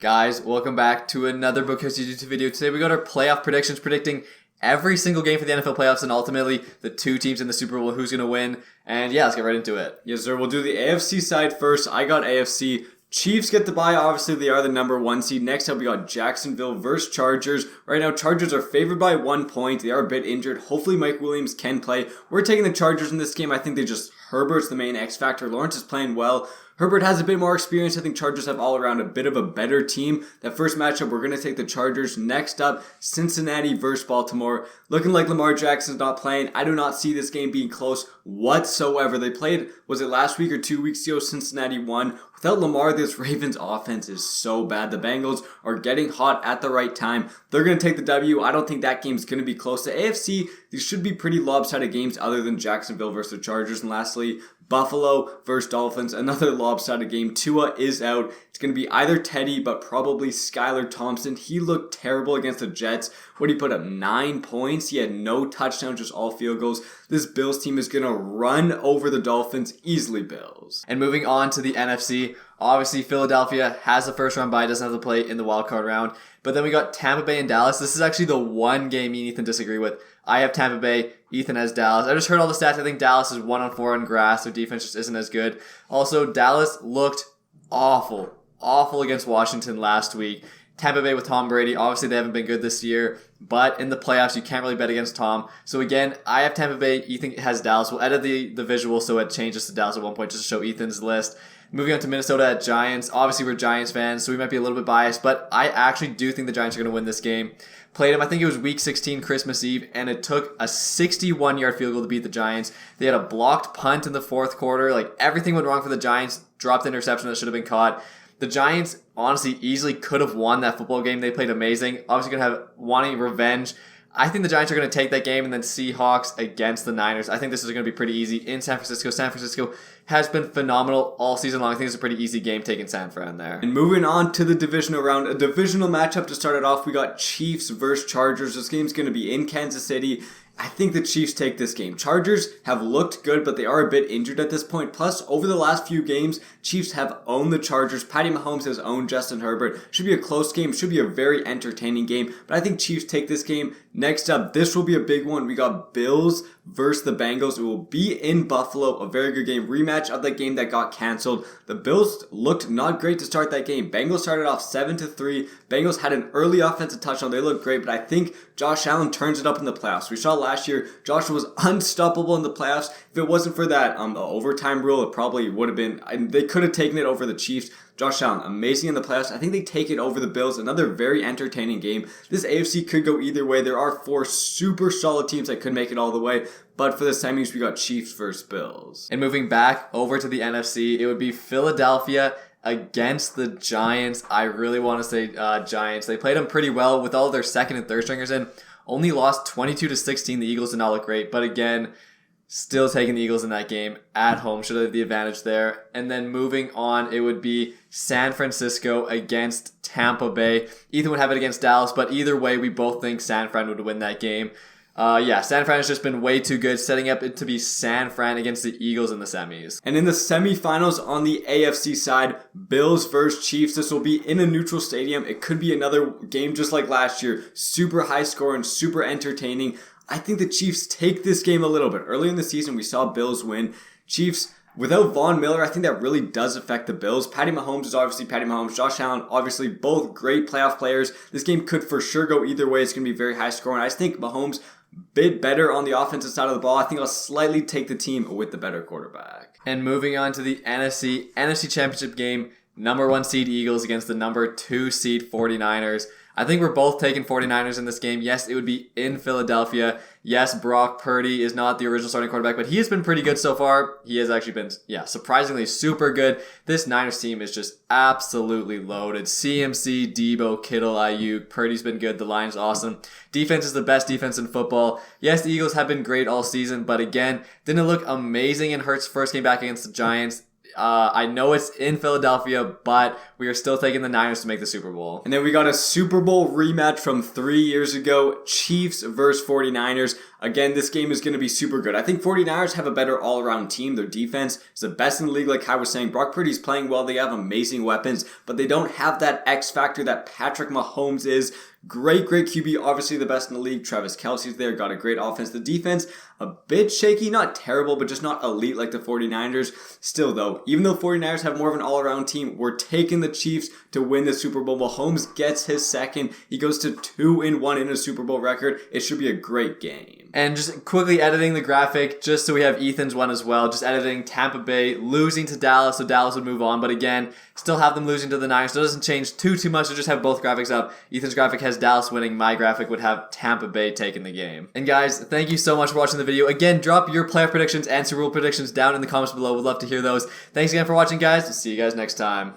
Guys, welcome back to another Brokowskis YouTube video. Today we got our playoff predictions, predicting every single game for the NFL playoffs and ultimately the two teams in the Super Bowl, who's going to win. And yeah, let's get right into it. Yes, sir. We'll do the AFC side first. I got AFC. Chiefs get the bye. Obviously, they are the number 1 seed. Next up, we got Jacksonville versus Chargers. Right now, Chargers are favored by 1 point. They are a bit injured. Hopefully, Mike Williams can play. We're taking the Chargers in this game. I think Herbert's the main X factor. Lawrence is playing well. Herbert has a bit more experience. I think Chargers have all around a bit of a better team. That first matchup, we're going to take the Chargers. Next up, Cincinnati versus Baltimore. Looking like Lamar Jackson's not playing. I do not see this game being close whatsoever. They played, was it last week or 2 weeks ago? Cincinnati won. Without Lamar, this Ravens offense is so bad. The Bengals are getting hot at the right time. They're going to take the W. I don't think that game's going to be close. The AFC, these should be pretty lopsided games other than Jacksonville versus the Chargers. And lastly, Buffalo versus Dolphins, another lopsided game. Tua is out. It's going to be either Teddy, but probably Skylar Thompson. He looked terrible against the Jets. What he put up 9 points. He had no touchdowns, just all field goals. This Bills team is going to run over the Dolphins. Easily Bills. And moving on to the NFC, obviously Philadelphia has the first round bye, doesn't have to play in the wild card round. But then we got Tampa Bay and Dallas. This is actually the one game me and Ethan disagree with. I have Tampa Bay, Ethan has Dallas. I just heard all the stats. I think Dallas is 1-4 on grass. Their defense just isn't as good. Also, Dallas looked awful against Washington last week. Tampa Bay with Tom Brady, obviously they haven't been good this year, but in the playoffs you can't really bet against Tom. So again, I have Tampa Bay, Ethan has Dallas. We'll edit the visual so it changes to Dallas at one point just to show Ethan's list. Moving on to Minnesota at Giants. Obviously we're Giants fans, so we might be a little bit biased, but I actually do think the Giants are going to win this game. Played them, I think it was week 16, Christmas Eve, and it took a 61-yard field goal to beat the Giants. They had a blocked punt in the fourth quarter. Like, everything went wrong for the Giants. Dropped the interception that should have been caught. The Giants, honestly, easily could have won that football game. They played amazing. Obviously going to have wanting revenge. I think the Giants are going to take that game, and then Seahawks against the Niners. I think this is going to be pretty easy in San Francisco. San Francisco has been phenomenal all season long. I think it's a pretty easy game taking San Fran there. And moving on to the divisional round, a divisional matchup to start it off. We got Chiefs versus Chargers. This game's going to be in Kansas City. I think the Chiefs take this game. Chargers have looked good, but they are a bit injured at this point. Plus, over the last few games, Chiefs have owned the Chargers. Patty Mahomes has owned Justin Herbert. Should be a close game. Should be a very entertaining game. But I think Chiefs take this game. Next up, this will be a big one. We got Bills versus the Bengals. It will be in Buffalo. A very good game. Rematch of the game that got canceled. The Bills looked not great to start that game. Bengals started off 7-3. Bengals had an early offensive touchdown. They looked great, but I think Josh Allen turns it up in the playoffs. We saw last year, Josh was unstoppable in the playoffs. If it wasn't for that the overtime rule, it probably would have been, they could have taken it over the Chiefs. Josh Allen, amazing in the playoffs. I think they take it over the Bills. Another very entertaining game. This AFC could go either way. There are 4 super solid teams that could make it all the way. But for the semis, we got Chiefs versus Bills. And moving back over to the NFC, it would be Philadelphia against the Giants. I really want to say Giants. They played them pretty well with all their second and third stringers in. Only lost 22-16. The Eagles did not look great. But again, still taking the Eagles in that game at home. Should have the advantage there. And then moving on, it would be San Francisco against Tampa Bay. Ethan would have it against Dallas, but either way, we both think San Fran would win that game. San Fran has just been way too good, setting up it to be San Fran against the Eagles in the semis. And in the semifinals on the AFC side, Bills versus Chiefs. This will be in a neutral stadium. It could be another game just like last year. Super high score and super entertaining. I think the Chiefs take this game a little bit. Early in the season, we saw Bills win. Chiefs, without Von Miller, I think that really does affect the Bills. Patty Mahomes is obviously Patty Mahomes. Josh Allen, obviously both great playoff players. This game could for sure go either way. It's going to be very high scoring. I just think Mahomes bit better on the offensive side of the ball. I think I'll slightly take the team with the better quarterback. And moving on to the NFC Championship game, number 1 seed Eagles against the number 2 seed 49ers. I think we're both taking 49ers in this game. Yes, it would be in Philadelphia. Yes, Brock Purdy is not the original starting quarterback, but he has been pretty good so far. He has actually been, surprisingly super good. This Niners team is just absolutely loaded. CMC, Debo, Kittle, Ayuk. Purdy's been good. The line's awesome. Defense is the best defense in football. Yes, the Eagles have been great all season, but again, didn't look amazing in Hurts' first game back against the Giants. I know it's in Philadelphia, but we are still taking the Niners to make the Super Bowl. And then we got a Super Bowl rematch from 3 years ago, Chiefs versus 49ers. Again, this game is going to be super good. I think 49ers have a better all-around team. Their defense is the best in the league, like I was saying. Brock Purdy's playing well. They have amazing weapons, but they don't have that X factor that Patrick Mahomes is. Great QB, obviously the best in the league. Travis Kelce's there, got a great offense. The defense, a bit shaky, not terrible, but just not elite like the 49ers. Still though, even though 49ers have more of an all-around team, we're taking the Chiefs to win the Super Bowl. Mahomes gets his second. He goes to 2-1 in a Super Bowl record. It should be a great game. And just quickly editing the graphic, just so we have Ethan's one as well. Just editing Tampa Bay losing to Dallas, so Dallas would move on. But again, still have them losing to the Niners. So it doesn't change too much to just have both graphics up. Ethan's graphic has Dallas winning. My graphic would have Tampa Bay taking the game. And guys, thank you so much for watching the video. Again, drop your playoff predictions and Super Bowl predictions down in the comments below. We'd love to hear those. Thanks again for watching, guys. We'll see you guys next time.